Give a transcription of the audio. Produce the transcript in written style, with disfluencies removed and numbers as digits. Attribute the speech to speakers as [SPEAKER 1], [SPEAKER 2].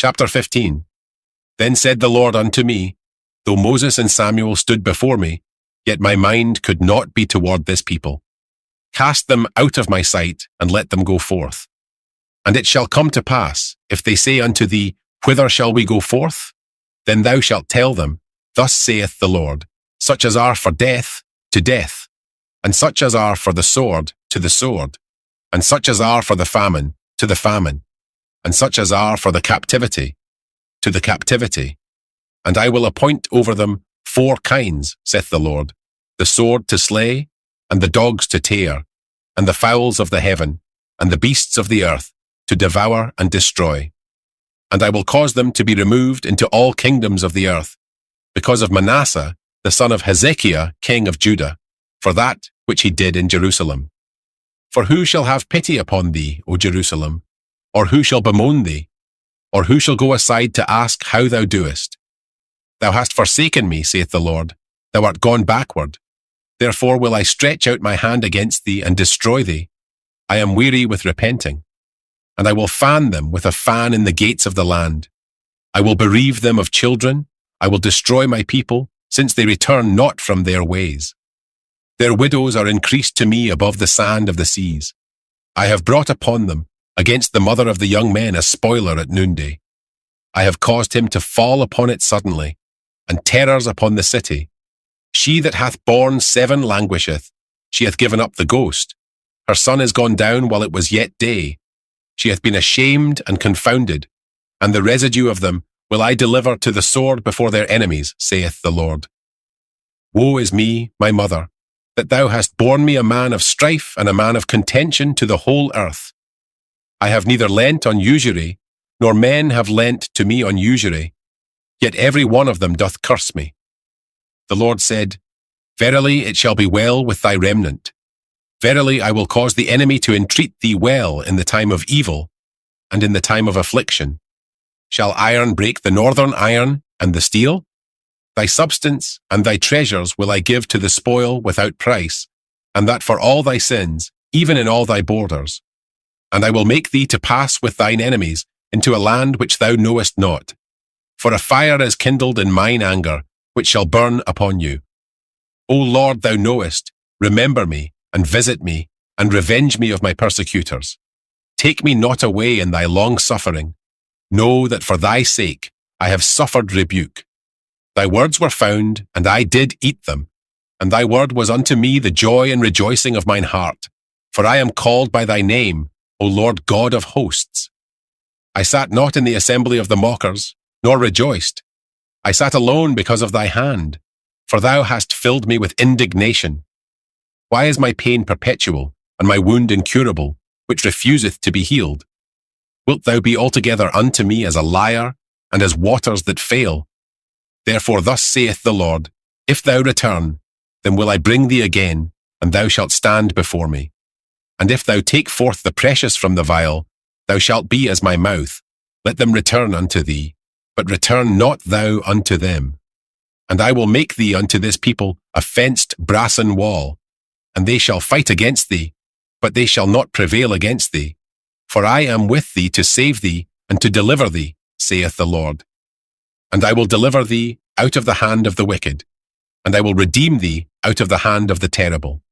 [SPEAKER 1] Chapter 15. Then said the Lord unto me, Though Moses and Samuel stood before me, yet my mind could not be toward this people. Cast them out of my sight, and let them go forth. And it shall come to pass, if they say unto thee, Whither shall we go forth? Then thou shalt tell them, Thus saith the Lord, Such as are for death, to death, and such as are for the sword, to the sword, and such as are for the famine, to the famine, and such as are for the captivity, to the captivity. And I will appoint over them 4 kinds, saith the Lord, the sword to slay, and the dogs to tear, and the fowls of the heaven, and the beasts of the earth, to devour and destroy. And I will cause them to be removed into all kingdoms of the earth, because of Manasseh, the son of Hezekiah, king of Judah, for that which he did in Jerusalem. For who shall have pity upon thee, O Jerusalem? Or who shall bemoan thee? Or who shall go aside to ask how thou doest? Thou hast forsaken me, saith the Lord. Thou art gone backward. Therefore will I stretch out my hand against thee and destroy thee. I am weary with repenting. And I will fan them with a fan in the gates of the land. I will bereave them of children. I will destroy my people, since they return not from their ways. Their widows are increased to me above the sand of the seas. I have brought upon them, against the mother of the young men, a spoiler at noonday. I have caused him to fall upon it suddenly, and terrors upon the city. She that hath borne 7 languisheth. She hath given up the ghost. Her son is gone down while it was yet day. She hath been ashamed and confounded, and the residue of them will I deliver to the sword before their enemies, saith the Lord. Woe is me, my mother, that thou hast borne me a man of strife and a man of contention to the whole earth. I have neither lent on usury, nor men have lent to me on usury, yet every one of them doth curse me. The Lord said, Verily it shall be well with thy remnant. Verily I will cause the enemy to entreat thee well in the time of evil, and in the time of affliction. Shall iron break the northern iron and the steel? Thy substance and thy treasures will I give to the spoil without price, and that for all thy sins, even in all thy borders. And I will make thee to pass with thine enemies into a land which thou knowest not. For a fire is kindled in mine anger, which shall burn upon you. O Lord, thou knowest, remember me, and visit me, and revenge me of my persecutors. Take me not away in thy long suffering. Know that for thy sake I have suffered rebuke. Thy words were found, and I did eat them, and thy word was unto me the joy and rejoicing of mine heart. For I am called by thy name, O Lord God of hosts. I sat not in the assembly of the mockers, nor rejoiced. I sat alone because of thy hand, for thou hast filled me with indignation. Why is my pain perpetual, and my wound incurable, which refuseth to be healed? Wilt thou be altogether unto me as a liar, and as waters that fail? Therefore thus saith the Lord, If thou return, then will I bring thee again, and thou shalt stand before me. And if thou take forth the precious from the vial, thou shalt be as my mouth. Let them return unto thee, but return not thou unto them. And I will make thee unto this people a fenced brassen wall, and they shall fight against thee, but they shall not prevail against thee. For I am with thee to save thee and to deliver thee, saith the Lord. And I will deliver thee out of the hand of the wicked, and I will redeem thee out of the hand of the terrible.